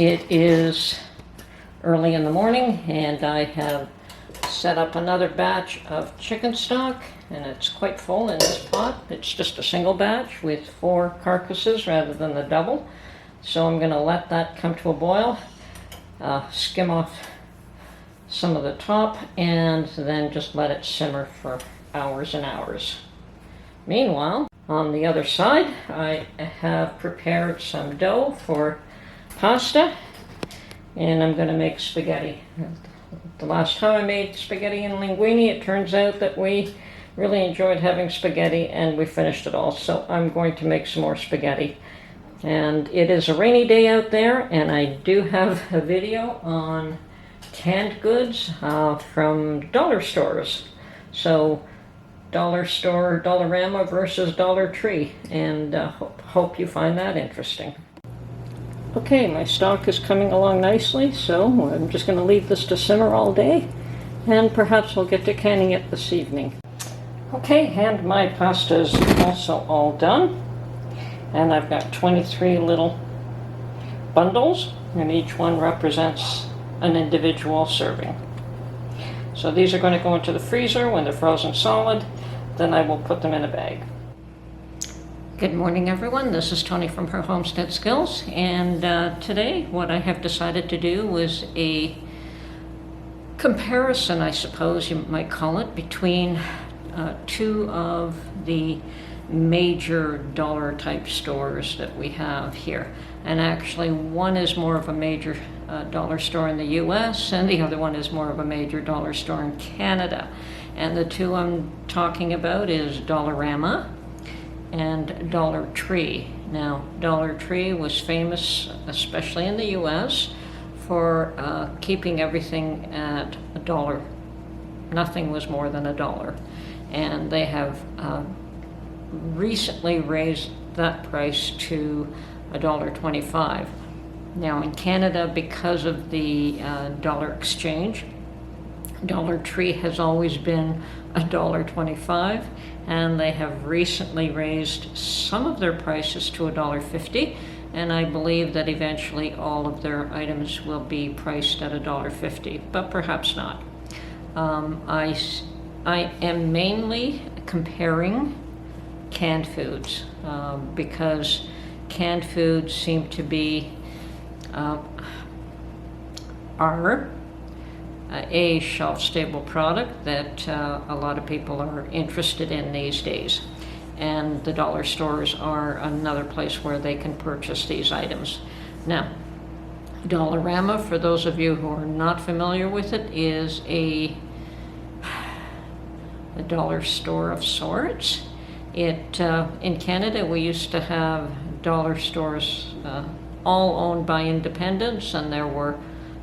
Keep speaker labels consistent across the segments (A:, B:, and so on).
A: It is early in the morning and I have set up another batch of chicken stock, and it's quite full in this pot. It's just a single batch with 4 carcasses rather than the double. So I'm going to let that come to a boil, skim off some of the top, and then just let it simmer for hours and hours. Meanwhile, on the other side, I have prepared some dough for pasta, and I'm going to make spaghetti. The last time I made spaghetti and linguine, it turns out that we really enjoyed having spaghetti and we finished it all. So I'm going to make some more spaghetti. And it is a rainy day out there, and I do have a video on canned goods from dollar stores. So dollar store, Dollarama versus Dollar Tree, and hope you find that interesting. Okay, my stock is coming along nicely, so I'm just going to leave this to simmer all day, and perhaps we'll get to canning it this evening. Okay, and my pasta is also all done, and I've got 23 little bundles, and each one represents an individual serving. So these are going to go into the freezer when they're frozen solid, then I will put them in a bag. Good morning, everyone. This is Tony from Her Homestead Skills, and today what I have decided to do was a comparison, I suppose you might call it, between 2 of the major dollar type stores that we have here. And actually one is more of a major dollar store in the US, and the other one is more of a major dollar store in Canada. And the 2 I'm talking about is Dollarama and Dollar Tree. Now, Dollar Tree was famous, especially in the US, for keeping everything at $1. Nothing was more than $1. And they have recently raised that price to $1.25. Now in Canada, because of the dollar exchange, Dollar Tree has always been $1.25, and they have recently raised some of their prices to $1.50, and I believe that eventually all of their items will be priced at $1.50, but perhaps not. I am mainly comparing canned foods because canned foods seem to be are a shelf-stable product that a lot of people are interested in these days. And the dollar stores are another place where they can purchase these items. Now, Dollarama, for those of you who are not familiar with it, is a dollar store of sorts. In Canada, we used to have dollar stores all owned by independents, and there were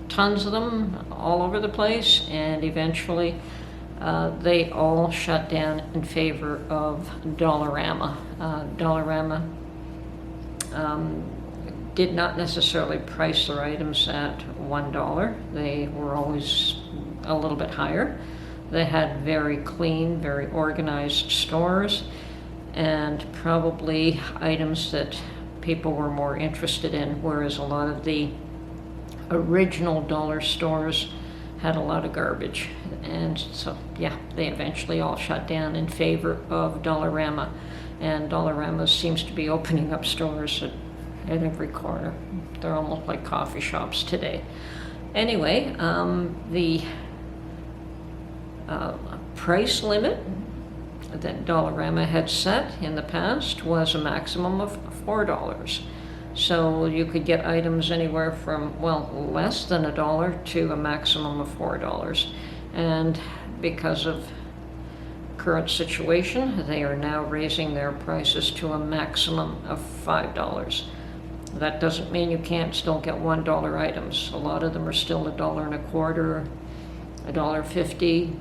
A: tons of them all over the place, and eventually they all shut down in favor of Dollarama. Dollarama did not necessarily price their items at $1. They were always a little bit higher. They had very clean, very organized stores, and probably items that people were more interested in, whereas a lot of the original dollar stores had a lot of garbage. And so, yeah, they eventually all shut down in favor of Dollarama. And Dollarama seems to be opening up stores at every corner. They're almost like coffee shops today. Anyway, the price limit that Dollarama had set in the past was a maximum of $4. So you could get items anywhere from, well, less than $1 to a maximum of $4. And because of current situation, they are now raising their prices to a maximum of $5. That doesn't mean you can't still get $1 items. A lot of them are still $1.25, $1.50.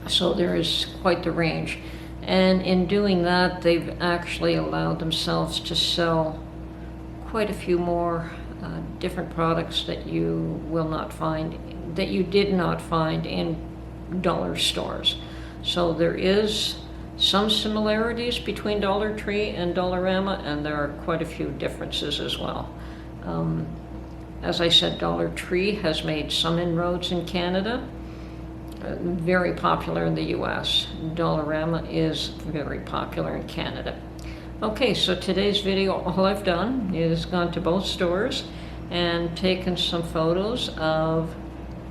A: So there is quite the range. And in doing that, they've actually allowed themselves to sell quite a few more different products that you will not find, that you did not find in dollar stores. So there is some similarities between Dollar Tree and Dollarama, and there are quite a few differences as well. As I said, Dollar Tree has made some inroads in Canada. Very popular in the US. Dollarama is very popular in Canada. Okay, so today's video, all I've done is gone to both stores and taken some photos of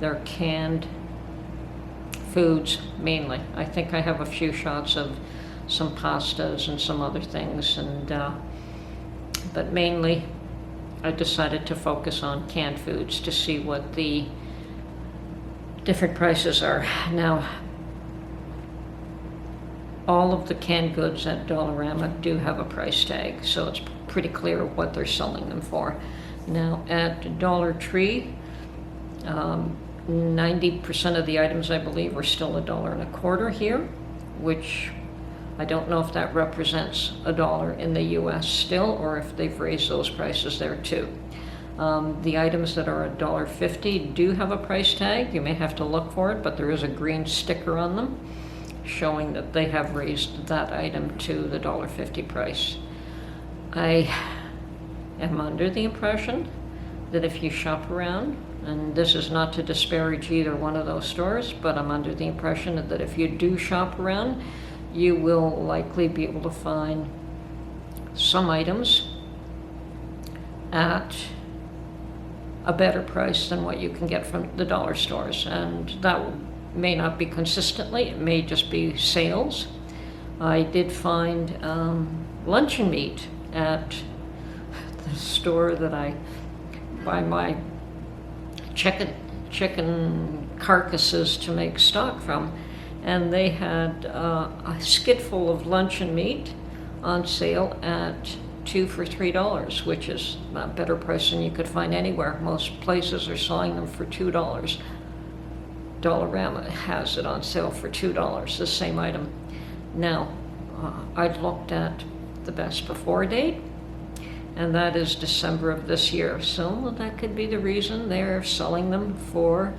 A: their canned foods, mainly. I think I have a few shots of some pastas and some other things, but mainly I decided to focus on canned foods to see what the different prices are. Now, all of the canned goods at Dollarama do have a price tag, so it's pretty clear what they're selling them for. Now, at Dollar Tree, 90% of the items, I believe, are still $1.25 here, which I don't know if that represents $1 in the US still, or if they've raised those prices there too. The items that are $1.50 do have a price tag. You may have to look for it, but there is a green sticker on them showing that they have raised that item to the $1.50 price. I am under the impression that if you shop around, and this is not to disparage either one of those stores, but I'm under the impression that if you do shop around, you will likely be able to find some items at a better price than what you can get from the dollar stores. And that may not be consistently, it may just be sales. I did find luncheon meat at the store that I buy my chicken carcasses to make stock from, and they had a skid full of luncheon meat on sale at 2 for $3, which is a better price than you could find anywhere. Most places are selling them for $2. Dollarama has it on sale for $2, the same item. Now, I've looked at the best before date, and that is December of this year. So that could be the reason they're selling them for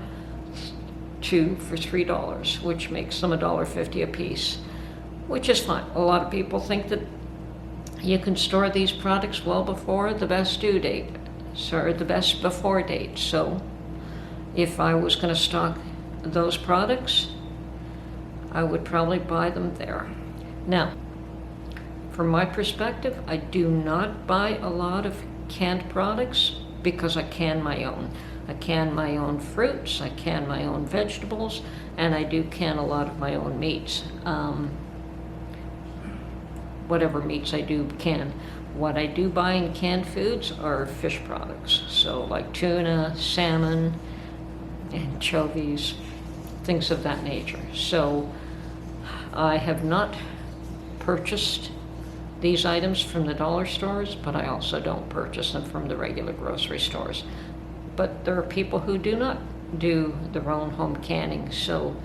A: 2 for $3, which makes them $1.50 a piece, which is fine. A lot of people think that you can store these products well before the best due date, or the best before date. So if I was going to stock those products, I would probably buy them there. Now, from my perspective, I do not buy a lot of canned products because I can my own. I can my own fruits, I can my own vegetables, and I do can a lot of my own meats. Whatever meats I do can. What I do buy in canned foods are fish products. So like tuna, salmon, anchovies, things of that nature. So I have not purchased these items from the dollar stores, but I also don't purchase them from the regular grocery stores. But there are people who do not do their own home canning, so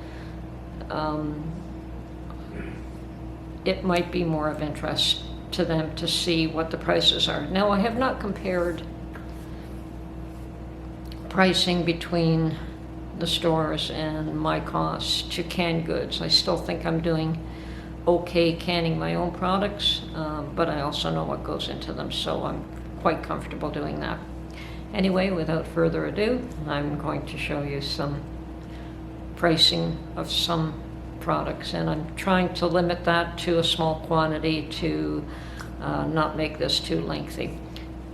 A: it might be more of interest to them to see what the prices are. Now, I have not compared pricing between the stores and my costs to canned goods. I still think I'm doing okay canning my own products, but I also know what goes into them, so I'm quite comfortable doing that. Anyway, without further ado, I'm going to show you some pricing of some products, and I'm trying to limit that to a small quantity to not make this too lengthy.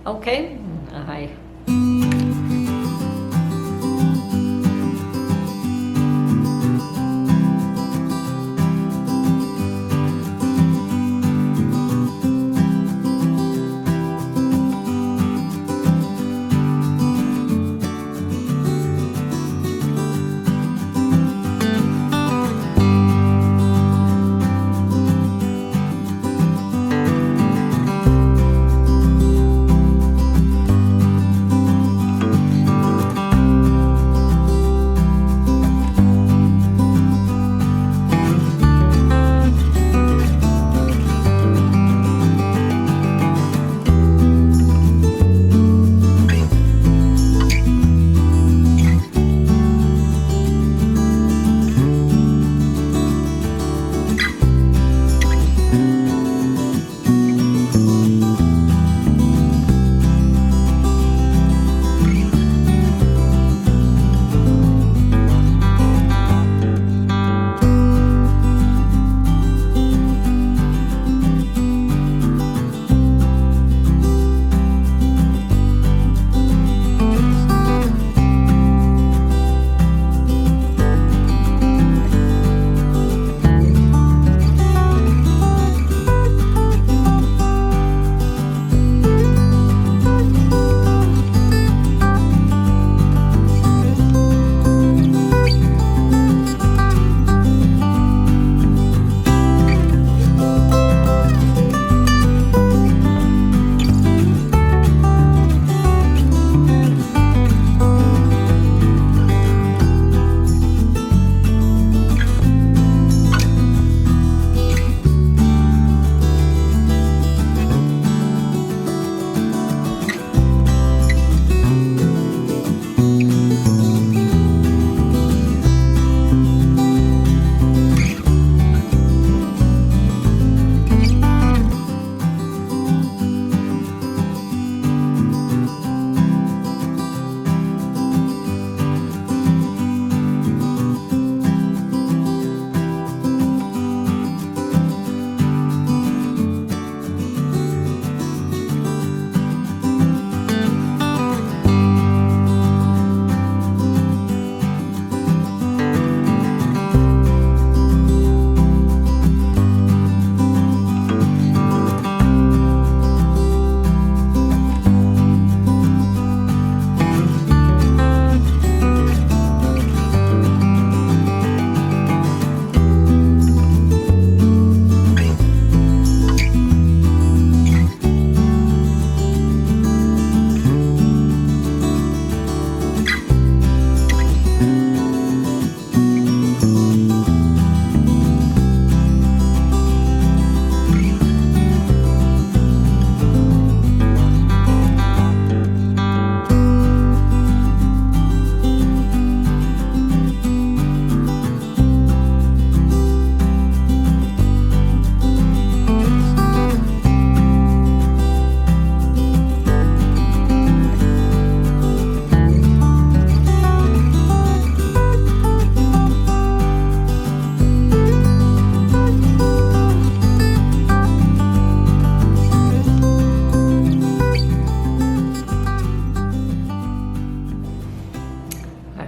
A: Okay,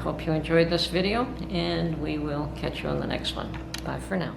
A: hope you enjoyed this video, and we will catch you on the next one. Bye for now.